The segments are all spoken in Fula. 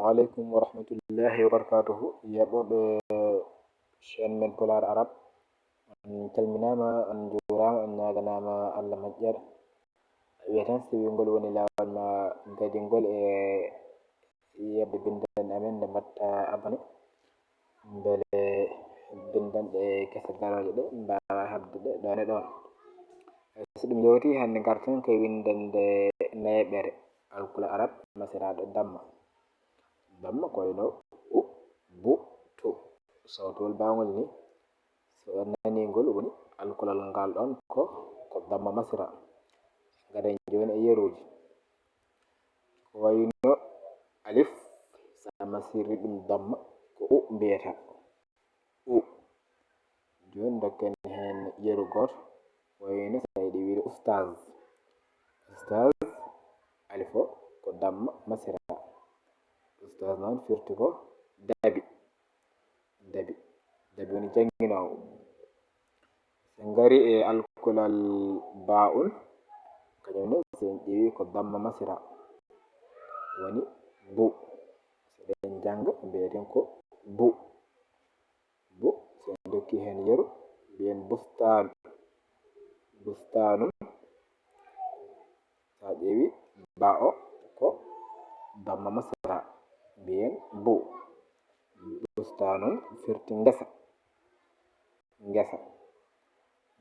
alaikum wa rahmatullahi wa barakatuhu. Yaɓoɓe chaine men Polar Arab, on calminama, on jurama, on ñaganama Allah moƴƴere. Wiya tan so tawi ngol woni lawol ma gadingol e yebde bindanɗe amen nde mbatta abonné, beele bindanɗe kese garoje ɗe mbawa hebde ɗe ɗon e ɗon. So ɗum yewti hande garten koye windande neeɓere alkula arab masiraɗo damma. Damma ko wayno u bu tu, sawtowol bawgol ni so nani ngol woni alkulal ngal ɗon ko damma masira. Garen joni e yeruji ko wayno alif sa masiri ɗum damma ko u mbiyata u. Joni dokken hen yeru goto wayno sa yiɗi wiide oustaz. Oustaz alif o ko damma masira, oustaz noon firti ko daɓi woni jangguinowo. Sen gari e alkulal ba'un kañumne sen ƴeewi ko damma masira woni bu. Seɗen janga mbiyeten ko bu. Sen dokki hen yeru mbiyen bustanu. Sa ƴeewi ba o ko damma masira mbiyen bu. Bustanun firti ngesa.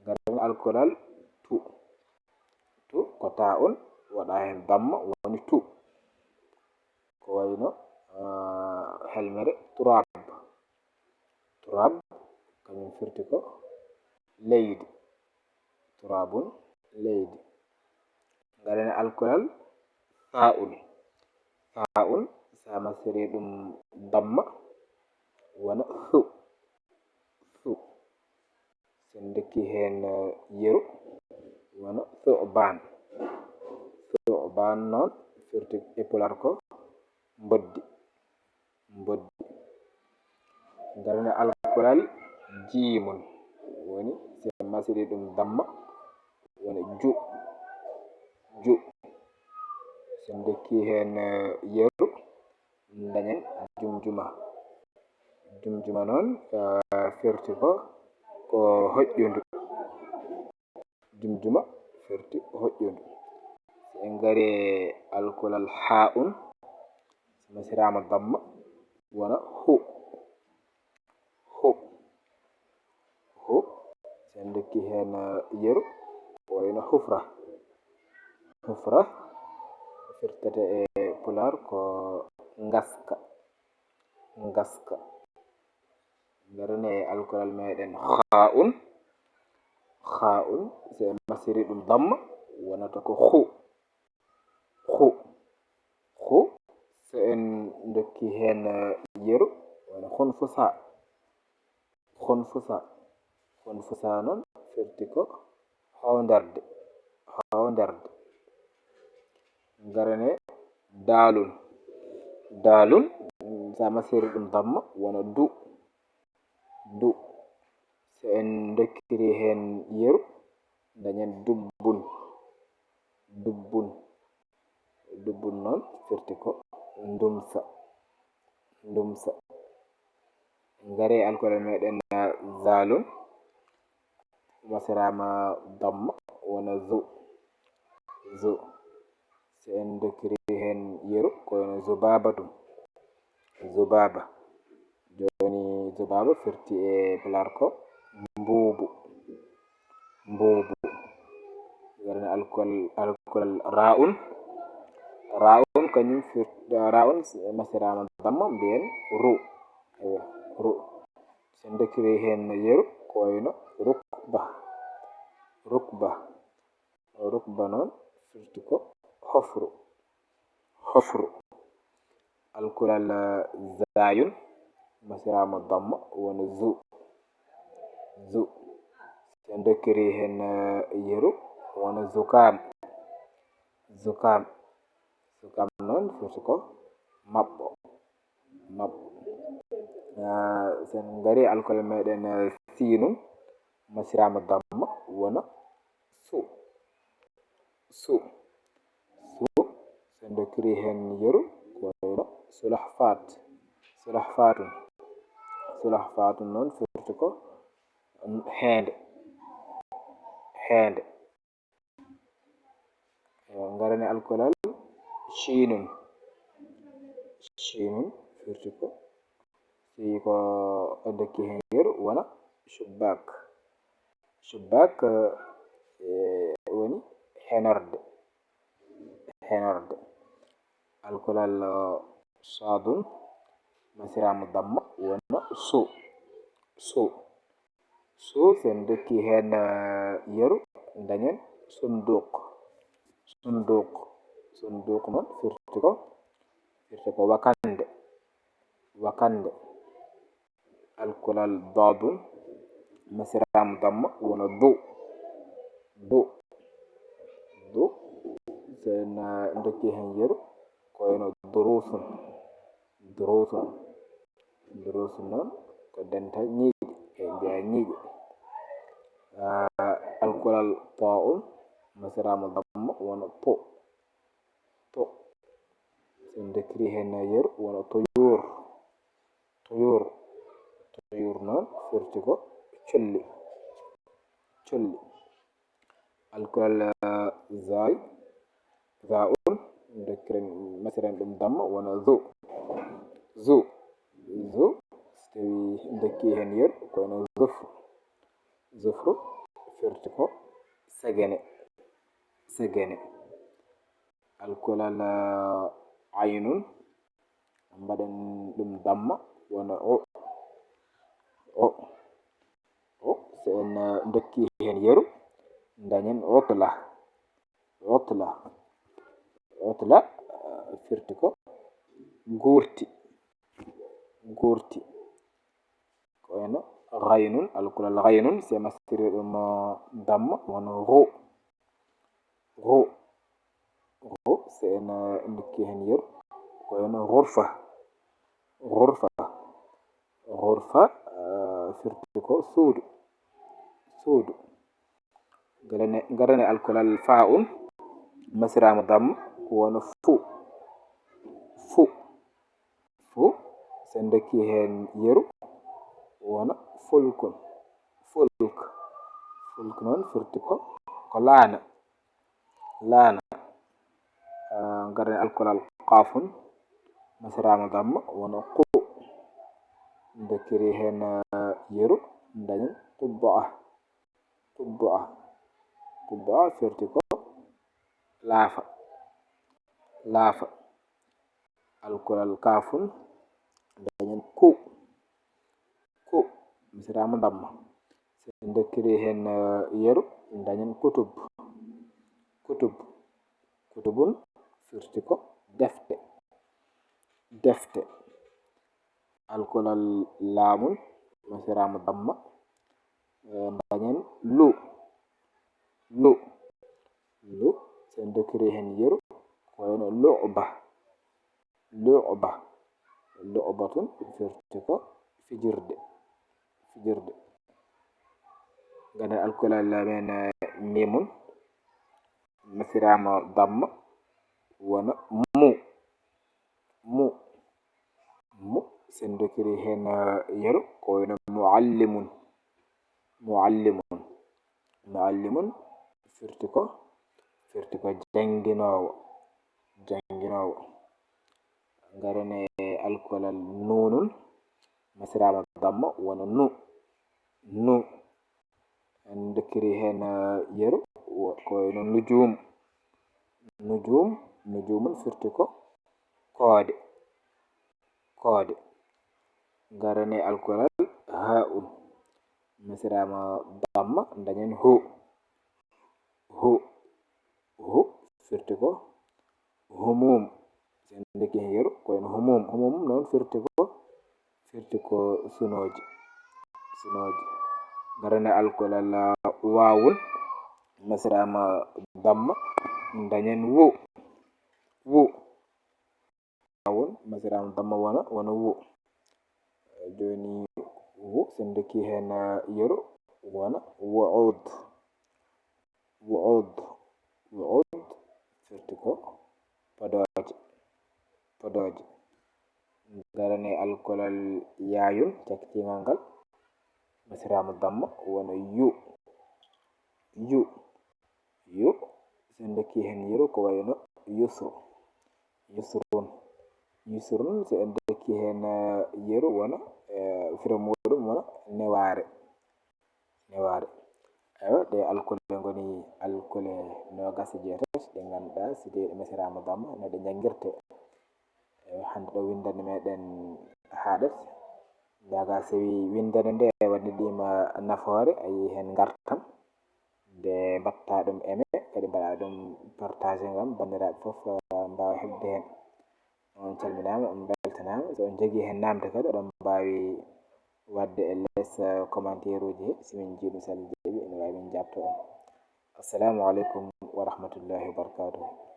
Garen alkulal tu ko ta'un waɗa hen damma woni tu, ko wayno helmere turab kañum firti ko leydi, turabun leydi. Garen alkulal fa'un sa masiri ɗum damma wona thu. Sen dokki hen yeru wona thu'ban noon firti e pular ko mboddi. Garen alkulal jimun woni sen masiri ɗum damma wona ju. Sen dokki hen yeru dañen jumjuma noon firti ko hoƴƴudu. En gari alkulal ha'un masirama damma wona hu. Sen dokki hen yeru wayno hufra firtete e pular ko ngaska. Garen e alkulal meɗen ha'un sen masiri ɗum damma wonata ko hu. So en dokki hen yeru wona honfusa noon firti ko hawdarde. Garane dalun sa masiri ɗum damma wona du. So en dokkiri hen yeru dañen dubbun noon firti ko ndumsa. Gare alkulal meɗen zalun masirama damma wona zu. So en dokkiri hen yeru ko wayno zubaba. Joni zubaba firti e pular ko mbubu. Garen alkulal ra'un kañum ra'un masirama damma mbiyen ru. Sen dokkiri hen yeru ko wayno rukba noon firti ko hofru. Alkulal zayun masirama damma wona zu. Sen dokkiri hen yeru wona zukam noon firti ko mabɓo. Sen gari alkulal meɗen sinum masirama damma wona su. Sen dokkiri hen yeru ko wayno sulahfat, sulahfatun, sulahfatun noon firti ko heende, heende. Ngaren e alkolal shinun, shinun firti ko si ko dokki hen yeru wona subbak, subbak woni henorde, henorde. Alkolal sadun masiramu damma wona su, su, su sen dokki hen yeru dañen sunduk, sunduk, sunduk noon firti ko wakande, wakande. Alkolal dadun masiramu damma wona du, du, du sen dokki hen yeru koyno durusun, durusun, durusun noon ko dental ñiiƴe, e mbiya ñiiƴe. Alkolal ta'un masiramu damma wona po, po sen dokkiri hen yeru wona toyur, toyur, toyur noon firti ko colli, colli. Alkolal zai, zaun dokkiren masiren ɗum damma wona zu, zu, zu so tawi dokki hen yeru koyno zufru, zufru firti ko segene, segene. Alkolal aynun mbaɗen ɗum damma wona o, o, o so en dokki hen yeru dañen otla, otla, otla firti ko gurti, gurti. Koyno ghaynun, alkolal ghaynun se mastiri ɗum damma wona ru, ru, ru se en dokki hen yeru koyno ghurfa, ghurfa, ghurfa firti ko suudu, suudu. Ngaren e alkolal fa'un masiramu damma wona fu, fu, fu sen dokki hen yeru wona fulkun, fulk, fulk noon firti ko laana, laana. Ngaren e alkolal qafun masiramu damma wona qu, dokkiri hen yeru dañen qubba'a, qubba'a, qubba'a firti ko laafa, laafa. Alkolal kafun dañen ku, ku masiramu damma sen dokkiri hen yeru dañen kutub, kutub, kutubun firti ko defte, defte. Alkolal lamun masiramu damma dañen lu, lu, lu sen dokkiri hen yeru koyno lu'ba, lu'ba, lu'batun firti ko fijirde, fijirde. Ngaren alkolal men mimun masiramu damma wona mu, mu, mu sen dokkiri hen yeru koyno muallimun, muallimun, muallimun firti ko janginowo, janginowo. Ngaren e alkolal nunun masiramu damma wona nu, nu en dokkiri hen yeru koyno nujum, nujum, nujumun firti ko koode, koode. Ngaren e alkolal ha'un masiramu damma dañen hu, hu, hu firti ko humum sen dokki hen yeru koyno humum, humum noon firti ko sunoji, sunoji. Ngaren e alkolal wawun masiramu damma dañen wu, wu, wawun masiramu damma wona wu. Joni wu sen dokki hen yeru wona wu'ud, wu'ud, wu'ud firti ko podoje, podoje. darani alkolal yayun cakkitingal ngal misiramu damma wona yu yu yu sen dokki hen yeru ko wayno yusru yusrun yusrun so en dokki hen yeru wona firo muɗum wona neware neware ewa ɗe alkole goni alkole nogas e jeetati ɗe ganduɗa so tawi misiramu damma noɗe janguirte hande ɗo windande meɗen haɗat daga so wi windere nde waɗiɗima nafoore a yi hen gartam nde mbatta ɗum aimé kadi mbaɗa ɗum partagé gam bandiraɓe foof mbawa hebde hen on calminama on beltanama so on jogui hen namde kadi oɗon mbawi wadde e less commentaire uji he somin jiiɗum so Allah jaaɓi ene wawi min jabto on. Assalamu aleykum wa rahmatullahi wa barakatuhu.